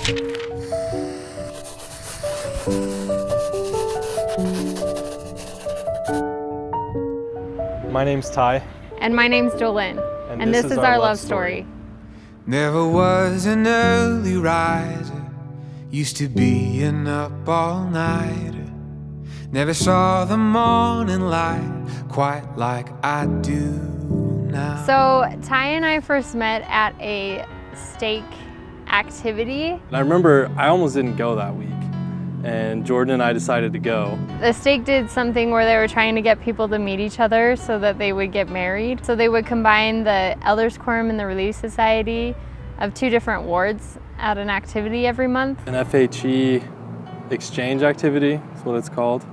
My name's Ty. And my name's Jolynn. And this is our love story. Never was an early riser, used to be an up all nighter. Never saw the morning light quite like I do now. So Ty and I first met at a stake activity. And I remember I almost didn't go that week, and Jordan and I decided to go. The stake did something where they were trying to get people to meet each other so that they would get married. So they would combine the Elders Quorum and the Relief Society of two different wards at an activity every month. An FHE exchange activity is what it's called.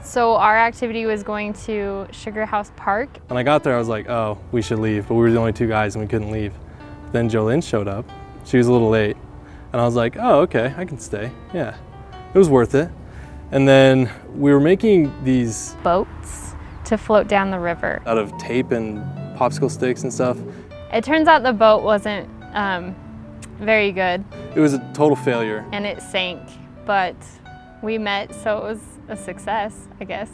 So our activity was going to Sugar House Park. When I got there, I was like, oh, we should leave, but we were the only two guys and we couldn't leave. Then Jolynn showed up. She was a little late, and I was like, oh, okay, I can stay. Yeah, it was worth it. And then we were making these boats to float down the river out of tape and popsicle sticks and stuff. It turns out the boat wasn't very good. It was a total failure. And it sank, but we met, so it was a success, I guess.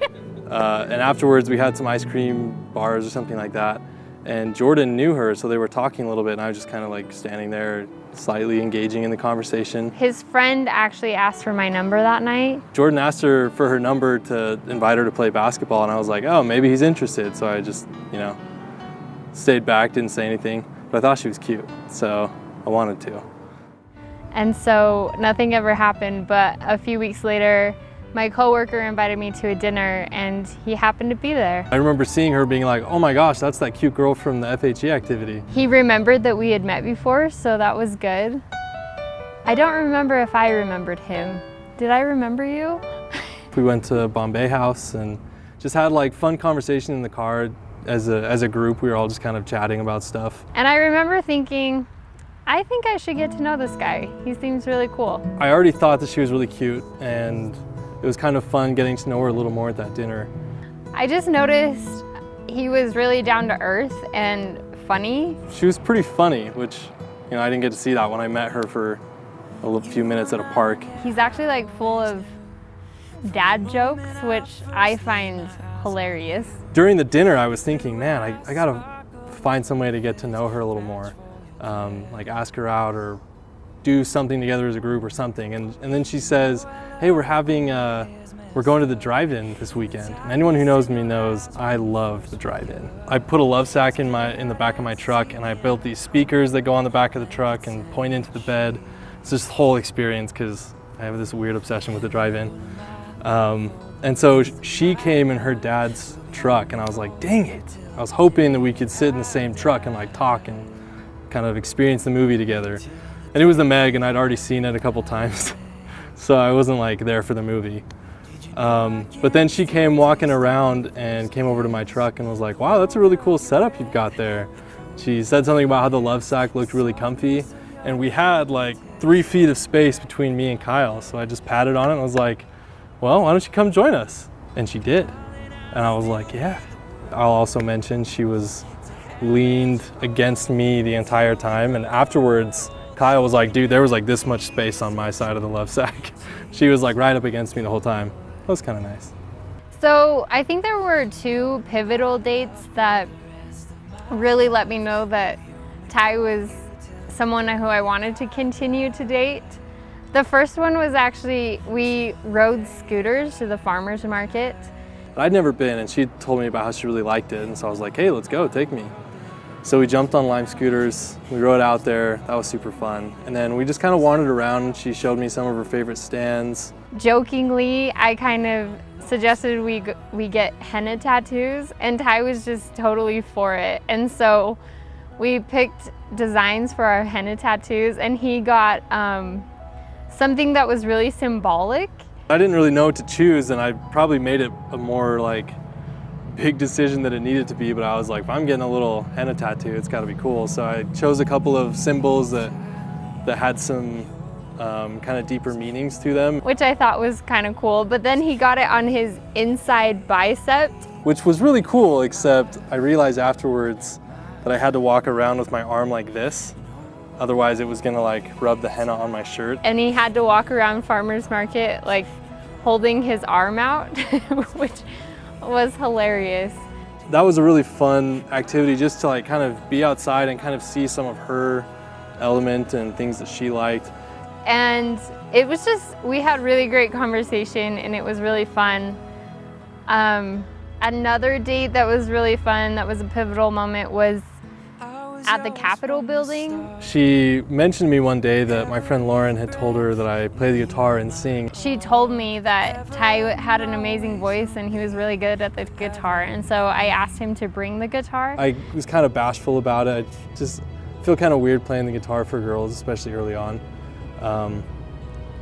And afterwards we had some ice cream bars or something like that. And Jordan knew her, so they were talking a little bit, and I was just kind of like standing there, slightly engaging in the conversation. His friend actually asked for my number that night. Jordan asked her for her number to invite her to play basketball, and I was like, oh, maybe he's interested. So I just, stayed back, didn't say anything, but I thought she was cute, so I wanted to. And so nothing ever happened, but a few weeks later, my coworker invited me to a dinner, and he happened to be there. I remember seeing her being like, oh my gosh, that's that cute girl from the FHE activity. He remembered that we had met before, so that was good. I don't remember if I remembered him. Did I remember you? We went to Bombay House and just had like fun conversation in the car. As a group, we were all just kind of chatting about stuff. And I remember thinking, I think I should get to know this guy. He seems really cool. I already thought that she was really cute, and it was kind of fun getting to know her a little more at that dinner. I just noticed he was really down to earth and funny. She was pretty funny, which, I didn't get to see that when I met her for a few minutes at a park. He's actually like full of dad jokes, which I find hilarious. During the dinner, I was thinking, man, I gotta find some way to get to know her a little more. Like ask her out or do something together as a group or something. And then she says, hey, we're going to the drive-in this weekend. And anyone who knows me knows I love the drive-in. I put a love sack in the back of my truck, and I built these speakers that go on the back of the truck and point into the bed. It's this whole experience because I have this weird obsession with the drive-in. And so she came in her dad's truck, and I was like, dang it. I was hoping that we could sit in the same truck and like talk and kind of experience the movie together. And it was the Meg, and I'd already seen it a couple times. So I wasn't like there for the movie. But then she came walking around and came over to my truck and was like, wow, that's a really cool setup you've got there. She said something about how the love sack looked really comfy, and we had like 3 feet of space between me and Kyle. So I just patted on it and was like, well, why don't you come join us? And she did. And I was like, yeah. I'll also mention she was leaned against me the entire time, and afterwards Kyle was like, dude, there was like this much space on my side of the love sack. She was like right up against me the whole time. That was kind of nice. So I think there were 2 pivotal dates that really let me know that Ty was someone who I wanted to continue to date. The first one was actually, we rode scooters to the farmer's market. I'd never been, and she told me about how she really liked it, and so I was like, hey, let's go, take me. So we jumped on Lime scooters, we rode out there, that was super fun. And then we just kind of wandered around, and she showed me some of her favorite stands. Jokingly, I kind of suggested we get henna tattoos, and Ty was just totally for it. And so we picked designs for our henna tattoos, and he got something that was really symbolic. I didn't really know what to choose, and I probably made it a more like big decision than it needed to be, but I was like, if I'm getting a little henna tattoo, it's gotta be cool. So I chose a couple of symbols that had some kind of deeper meanings to them. Which I thought was kind of cool, but then he got it on his inside bicep. Which was really cool, except I realized afterwards that I had to walk around with my arm like this. Otherwise it was gonna like rub the henna on my shirt. And he had to walk around farmer's market like holding his arm out, which was hilarious. That was a really fun activity, just to like kind of be outside and kind of see some of her element and things that she liked. And it was just, we had really great conversation and it was really fun. Another date that was really fun, that was a pivotal moment, was at the Capitol building. She mentioned to me one day that my friend Lauren had told her that I play the guitar and sing. She told me that Ty had an amazing voice and he was really good at the guitar, and so I asked him to bring the guitar. I was kind of bashful about it. I just feel kind of weird playing the guitar for girls, especially early on.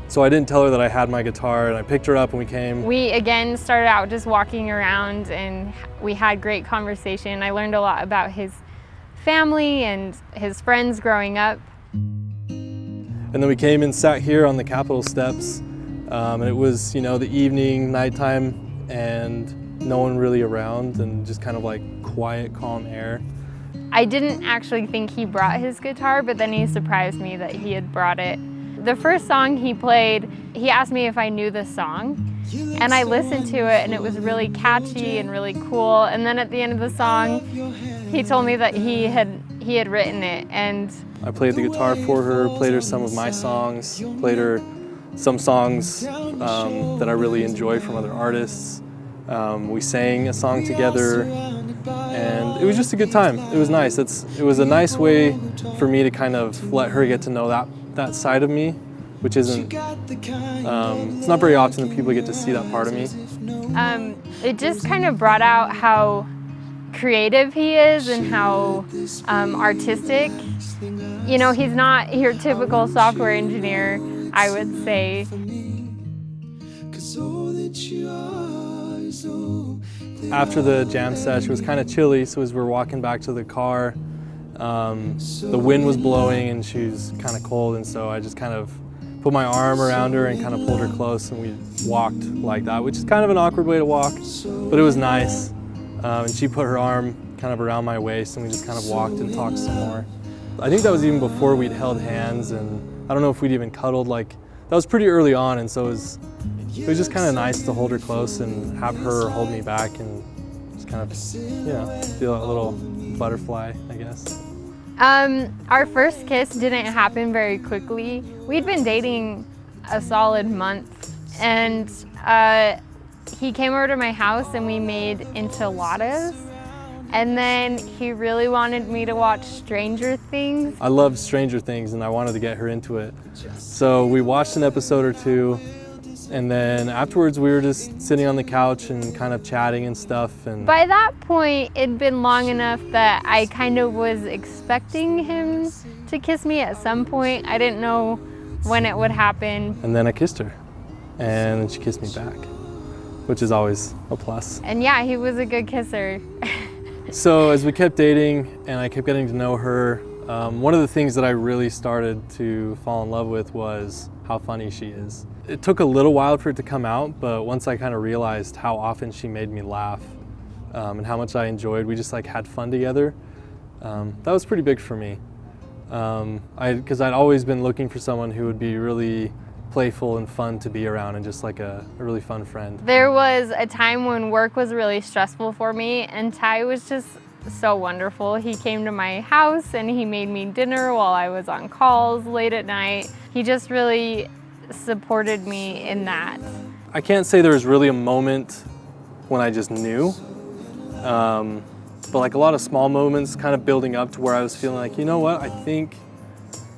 So I didn't tell her that I had my guitar, and I picked her up and we came. We again started out just walking around and we had great conversation. I learned a lot about his family and his friends growing up. And then we came and sat here on the Capitol steps, and it was, you know, the evening, nighttime, and no one really around, and just kind of like quiet, calm air. I didn't actually think he brought his guitar, but then he surprised me that he had brought it. The first song he played, he asked me if I knew the song, and I listened to it and it was really catchy and really cool. And then at the end of the song, he told me that he had written it. And I played the guitar for her, played her some of my songs, played her some songs that I really enjoy from other artists. We sang a song together, and it was just a good time. It was nice. It was a nice way for me to kind of let her get to know that side of me, which isn't, it's not very often that people get to see that part of me. It just kind of brought out how creative he is and how artistic. You know, he's not your typical software engineer, I would say. After the jam session, it was kind of chilly, so as we were walking back to the car, the wind was blowing and she was kind of cold, and so I just kind of put my arm around her and kind of pulled her close, and we walked like that, which is kind of an awkward way to walk, but it was nice. And she put her arm kind of around my waist, and we just kind of walked and talked some more. I think that was even before we'd held hands, and I don't know if we'd even cuddled. Like, that was pretty early on, and so it was just kind of nice to hold her close and have her hold me back and just kind of, you know, feel a little butterfly, I guess. Our first kiss didn't happen very quickly. We'd been dating a solid month, and he came over to my house and we made enchiladas. And then he really wanted me to watch Stranger Things. I loved Stranger Things and I wanted to get her into it. So we watched an episode or two, and then afterwards we were just sitting on the couch and kind of chatting and stuff. And by that point, it'd been long enough that I kind of was expecting him to kiss me at some point. I didn't know when it would happen. And then I kissed her, and then she kissed me back, which is always a plus. And yeah, he was a good kisser. So as we kept dating and I kept getting to know her, one of the things that I really started to fall in love with was how funny she is. It took a little while for it to come out, but once I kind of realized how often she made me laugh and how much I enjoyed, we just like had fun together. That was pretty big for me. Because I'd always been looking for someone who would be really playful and fun to be around, and just like a really fun friend. There was a time when work was really stressful for me, and Ty was just so wonderful. He came to my house and he made me dinner while I was on calls late at night. He just really supported me in that. I can't say there was really a moment when I just knew, but like a lot of small moments kind of building up to where I was feeling like, you know what, I think,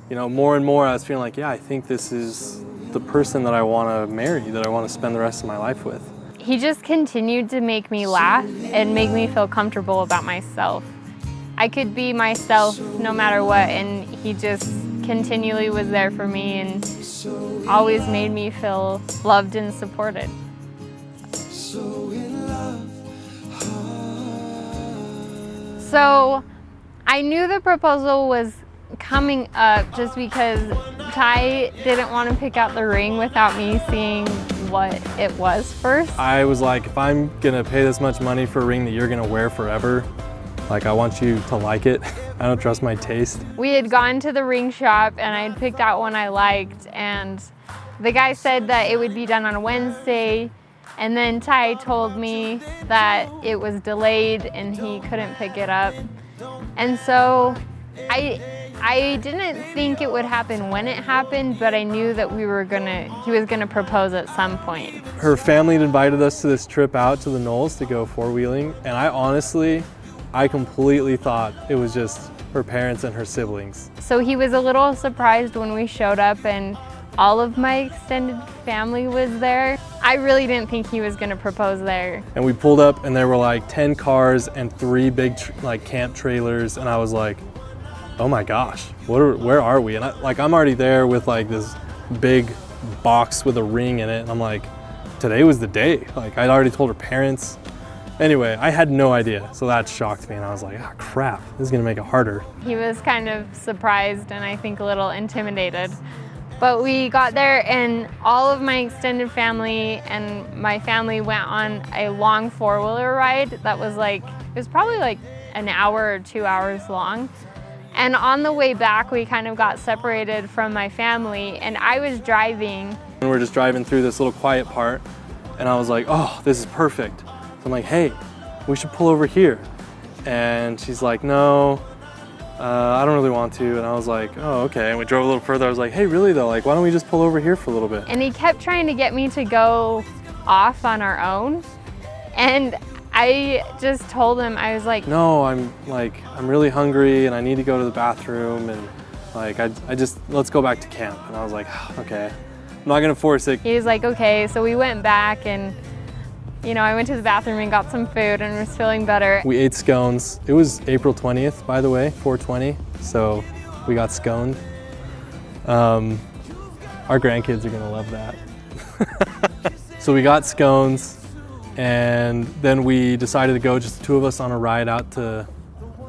you know, more and more I was feeling like, yeah, I think this is the person that I want to marry, that I want to spend the rest of my life with. He just continued to make me laugh and make me feel comfortable about myself. I could be myself no matter what, and he just continually was there for me and always made me feel loved and supported. So I knew the proposal was coming up just because Ty didn't want to pick out the ring without me seeing what it was first. I was like, if I'm gonna pay this much money for a ring that you're gonna wear forever, Like, I want you to like it. I don't trust my taste. We had gone to the ring shop and I'd picked out one I liked, and the guy said that it would be done on Wednesday, and then Ty told me that it was delayed and he couldn't pick it up. And so I didn't think it would happen when it happened, but I knew that he was gonna propose at some point. Her family had invited us to this trip out to the Knolls to go four-wheeling, and I completely thought it was just her parents and her siblings. So he was a little surprised when we showed up and all of my extended family was there. I really didn't think he was gonna propose there. And we pulled up and there were like 10 cars and 3 big camp trailers, and I was like, oh my gosh, where are we? And I'm already there with like this big box with a ring in it, and I'm like, today was the day. Like, I'd already told her parents. Anyway, I had no idea, so that shocked me, and I was like, ah, crap, this is gonna make it harder. He was kind of surprised and I think a little intimidated. But we got there and all of my extended family and my family went on a long four-wheeler ride that was it was probably like an hour or 2 hours long. And on the way back, we kind of got separated from my family, and I was driving. And we're just driving through this little quiet part, and I was like, oh, this is perfect. So I'm like, hey, we should pull over here. And she's like, no, I don't really want to. And I was like, oh, okay. And we drove a little further. I was like, hey, really though, like, why don't we just pull over here for a little bit? And he kept trying to get me to go off on our own. And I just told him, I was like, no, I'm really hungry and I need to go to the bathroom, and like, let's go back to camp. And I was like, okay, I'm not gonna force it. He was like, okay. So we went back and, I went to the bathroom and got some food and was feeling better. We ate scones. It was April 20th, by the way, 4/20. So we got sconed. Our grandkids are gonna love that. So we got scones, and then we decided to go, just the two of us, on a ride out to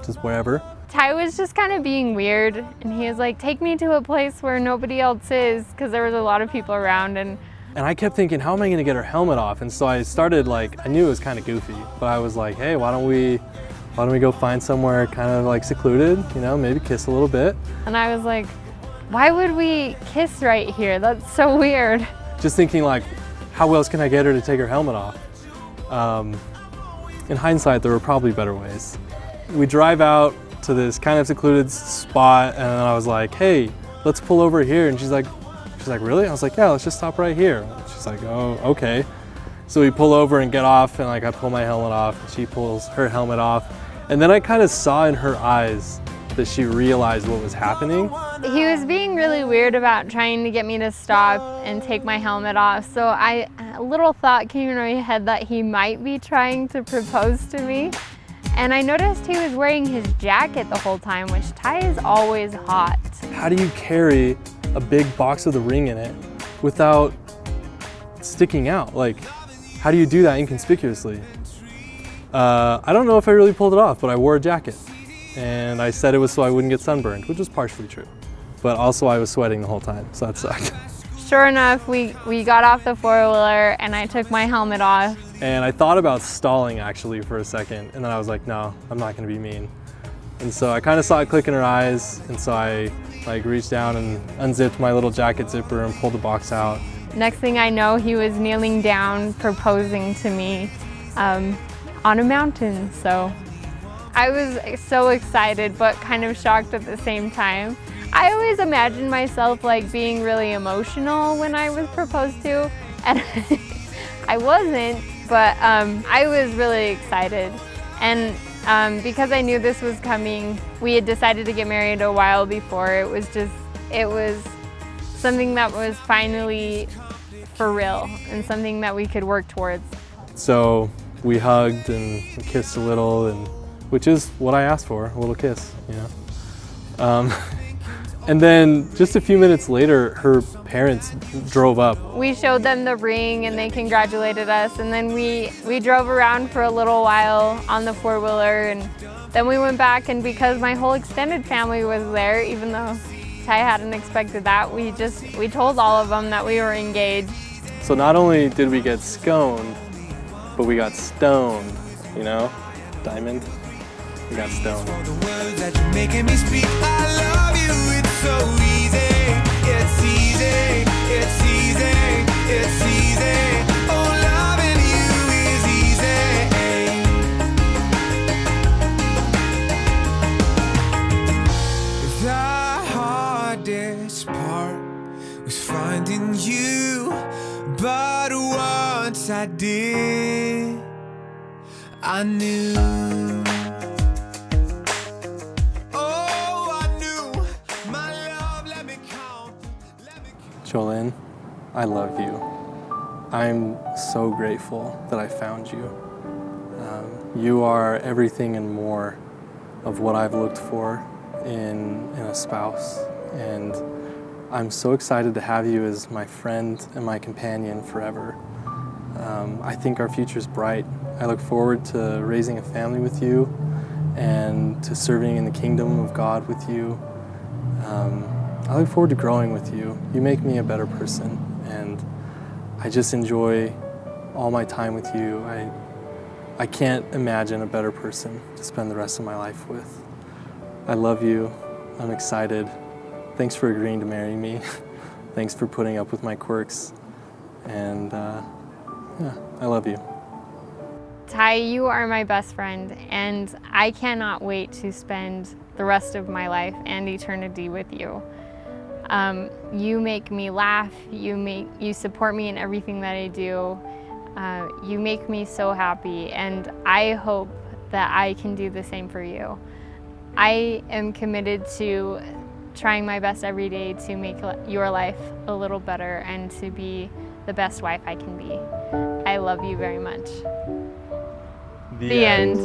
just wherever. Ty was just kind of being weird, and he was like, take me to a place where nobody else is, because there was a lot of people around. And I kept thinking, how am I gonna get her helmet off? And so I started I knew it was kind of goofy, but I was like, hey, why don't we go find somewhere kind of like secluded, maybe kiss a little bit. And I was like, why would we kiss right here? That's so weird. Just thinking like, how else can I get her to take her helmet off? In hindsight, there were probably better ways. We drive out to this kind of secluded spot, and then I was like, hey, let's pull over here. And she's like, really? I was like, yeah, let's just stop right here. And she's like, oh, okay. So we pull over and get off, and I pull my helmet off, and she pulls her helmet off. And then I kind of saw in her eyes that she realized what was happening. He was being really weird about trying to get me to stop and take my helmet off. So a little thought came into my head that he might be trying to propose to me. And I noticed he was wearing his jacket the whole time, which Ty is always hot. How do you carry a big box with a ring in it without sticking out? Like, how do you do that inconspicuously? I don't know if I really pulled it off, but I wore a jacket. And I said it was so I wouldn't get sunburned, which was partially true. But also I was sweating the whole time, so that sucked. Sure enough, we got off the four-wheeler and I took my helmet off. And I thought about stalling actually for a second, and then I was like, no, I'm not gonna be mean. And so I kind of saw it click in her eyes, and so I reached down and unzipped my little jacket zipper and pulled the box out. Next thing I know, he was kneeling down, proposing to me on a mountain. So I was so excited, but kind of shocked at the same time. I always imagined myself being really emotional when I was proposed to, and I wasn't, but I was really excited. And because I knew this was coming, we had decided to get married a while before. It was something that was finally for real and something that we could work towards. So we hugged and kissed a little, which is what I asked for, a little kiss, And then just a few minutes later, her parents drove up. We showed them the ring and they congratulated us, and then we drove around for a little while on the four-wheeler, and then we went back, and because my whole extended family was there, even though Ty hadn't expected that, we told all of them that we were engaged. So not only did we get sconed, but we got stoned, Diamond. we got stoned. For the words that you're making me speak, I love you. It's so easy. It's easy. It's easy. It's easy. Oh, loving you is easy. The hardest part was finding you, but once I did, I knew. Oh, I knew my love. Let me count. Jolynn, I love you. I'm so grateful that I found you. You are everything and more of what I've looked for in a spouse. And I'm so excited to have you as my friend and my companion forever. I think our future's bright. I look forward to raising a family with you and to serving in the kingdom of God with you. I look forward to growing with you. You make me a better person, and I just enjoy all my time with you. I can't imagine a better person to spend the rest of my life with. I love you. I'm excited. Thanks for agreeing to marry me. Thanks for putting up with my quirks. And yeah, I love you. Ty, you are my best friend, and I cannot wait to spend the rest of my life and eternity with you. You make me laugh. You support me in everything that I do. You make me so happy, and I hope that I can do the same for you. I am committed to trying my best every day to make your life a little better and to be the best wife I can be. I love you very much. The end.